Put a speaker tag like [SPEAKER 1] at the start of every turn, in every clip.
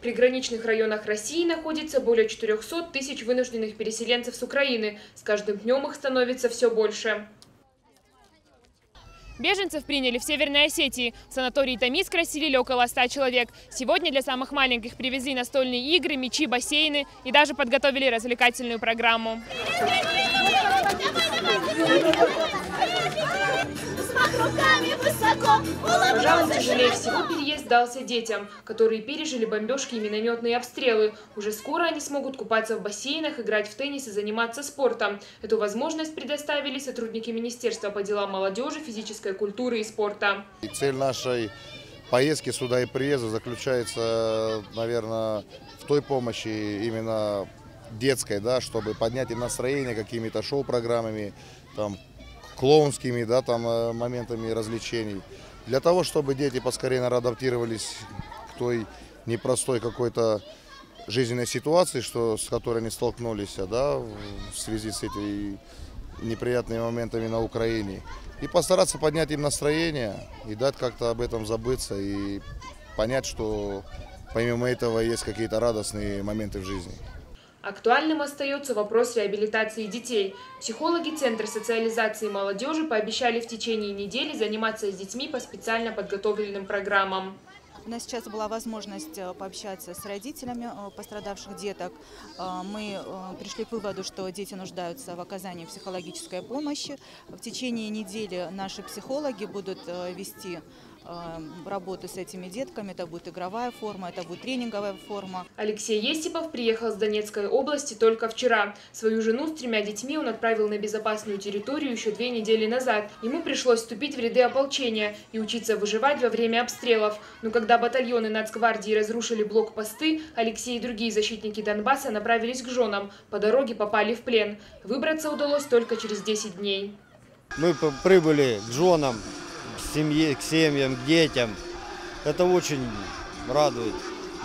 [SPEAKER 1] приграничных районах России находится более 400 тысяч вынужденных переселенцев с Украины. С каждым днем их становится все больше.
[SPEAKER 2] Беженцев приняли в Северной Осетии. В санатории Тамиск расселили около 100 человек. Сегодня для самых маленьких привезли настольные игры, мячи, бассейны и даже подготовили развлекательную программу.
[SPEAKER 1] Пожалуй, тяжелее всего переезд дался детям, которые пережили бомбежки и минометные обстрелы. Уже скоро они смогут купаться в бассейнах, играть в теннис и заниматься спортом. Эту возможность предоставили сотрудники Министерства по делам молодежи, физической культуры и спорта.
[SPEAKER 3] Цель нашей поездки сюда и приезда заключается, наверное, в той помощи именно детской, да, чтобы поднять им настроение какими-то шоу-программами, там, клоунскими, да, там, моментами развлечений. Для того, чтобы дети поскорее адаптировались к той непростой какой-то жизненной ситуации, с которой они столкнулись, да, в связи с этими неприятными моментами на Украине. И постараться поднять им настроение и дать как-то об этом забыться и понять, что помимо этого есть какие-то радостные моменты в жизни.
[SPEAKER 1] Актуальным остается вопрос реабилитации детей. Психологи Центра социализации молодежи пообещали в течение недели заниматься с детьми по специально подготовленным программам.
[SPEAKER 4] У нас сейчас была возможность пообщаться с родителями пострадавших деток. Мы пришли к выводу, что дети нуждаются в оказании психологической помощи. В течение недели наши психологи будут вести работу с этими детками. Это будет игровая форма, это будет тренинговая форма.
[SPEAKER 1] Алексей Естипов приехал с Донецкой области только вчера. Свою жену с 3 детьми он отправил на безопасную территорию еще 2 недели назад. Ему пришлось вступить в ряды ополчения и учиться выживать во время обстрелов. Но когда батальоны Нацгвардии разрушили блокпосты, Алексей и другие защитники Донбасса направились к женам. По дороге попали в плен. Выбраться удалось только через 10 дней.
[SPEAKER 5] Мы прибыли к женам, к семьям, к детям. Это очень радует.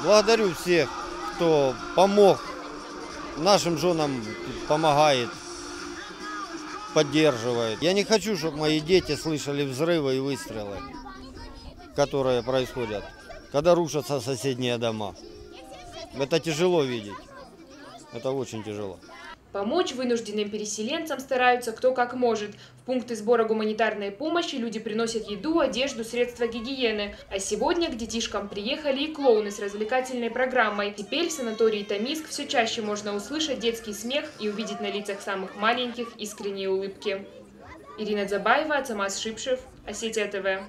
[SPEAKER 5] Благодарю всех, кто помог. Нашим женам помогает, поддерживает. Я не хочу, чтобы мои дети слышали взрывы и выстрелы, которые происходят, когда рушатся соседние дома. Это тяжело видеть. Это очень тяжело.
[SPEAKER 1] Помочь вынужденным переселенцам стараются кто как может. В пункты сбора гуманитарной помощи люди приносят еду, одежду, средства гигиены. А сегодня к детишкам приехали и клоуны с развлекательной программой. Теперь в санатории Тамиск все чаще можно услышать детский смех и увидеть на лицах самых маленьких искренние улыбки. Ирина Дзабаева, Цамас Шипшев, Осетия ТВ.